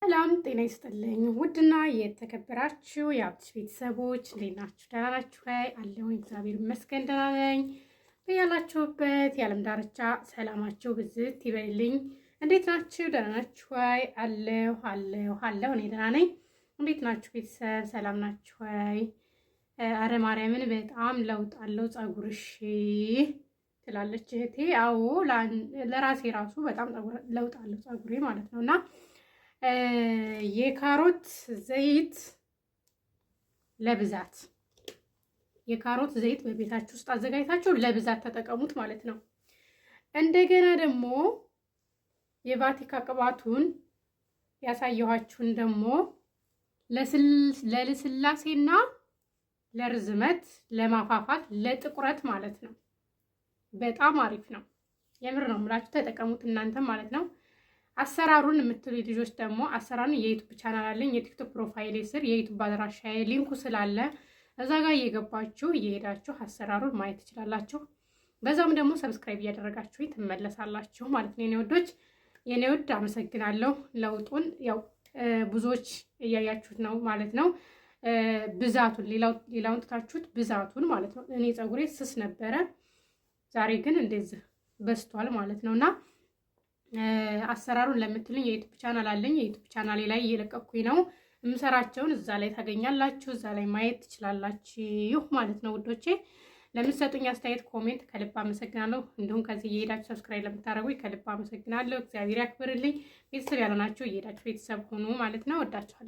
ሰላም ጤና ይስጥልኝ። ውድና የተከበራችሁ የአብትሽ ቤተሰቦች እንዴት ናችሁ? ደህና ናችሁ? አለሁኝ እግዚአብሔር ይመስገን ደህና ነኝ። በያላችሁበት የዓለም ዳርቻ ሰላማችሁ ብዝት ይበልልኝ። እንዴት ናችሁ? ደህና ናችሁ? አለሁ እኔ ደህና ነኝ። እንዴት ናችሁ ቤተሰብ? ሰላም ናችሁ? አረ ማርያምን በጣም ለውጥ አለው ፀጉርሽ ትላለች እህቴ። አዎ ለራሴ ራሱ በጣም ለውጥ አለው ፀጉሬ ማለት ነው። እና የካሮት ዘይት ለብዛት በቤታችሁ ውስጥ አዘጋጅታችሁ ለብዛት ተጠቀሙት ማለት ነው። እንደገና ደግሞ የቫቲካ ቅባቱን ያሳየኋችሁን ደግሞ ለልስላሴና ለርዝመት ለማፋፋት ለጥቁረት ማለት ነው። በጣም አሪፍ ነው። የምር ነው የምላችሁ ተጠቀሙት እናንተም ማለት ነው። አሰራሩን የምትሉ ልጆች ደግሞ አሰራሩን የዩቲዩብ ቻናል አለኝ። የቲክቶክ ፕሮፋይሌ ስር የዩቲዩብ አድራሻዬ ሊንኩ ስላለ እዛ ጋር እየገባችሁ እየሄዳችሁ አሰራሩን ማየት ትችላላችሁ። በዛም ደግሞ ሰብስክራይብ እያደረጋችሁ ትመለሳላችሁ ማለት ነው። የኔ ውድ አመሰግናለሁ። ለውጡን ያው ብዙዎች እያያችሁት ነው ማለት ነው። ብዛቱን ሌላውን ትታችሁት ብዛቱን ማለት ነው። እኔ ፀጉሬ ስስ ነበረ፣ ዛሬ ግን እንደዚህ በስቷል ማለት ነውና አሰራሩን ለምትሉኝ የዩቲዩብ ቻናል አለኝ። የዩቲዩብ ቻናሌ ላይ እየለቀኩኝ ነው የምሰራቸውን፣ እዛ ላይ ታገኛላችሁ፣ እዛ ላይ ማየት ትችላላችሁ ማለት ነው ውዶቼ። ለምትሰጡኝ አስተያየት ኮሜንት ከልብ አመሰግናለሁ። እንዲሁም ከዚህ እየሄዳችሁ ሰብስክራይብ ለምታደርጉኝ ከልብ አመሰግናለሁ። እግዚአብሔር ያክብርልኝ። ቤተሰብ ያልሆናችሁ እየሄዳችሁ ቤተሰብ ሆኑ ማለት ነው። ወዳችኋለሁ።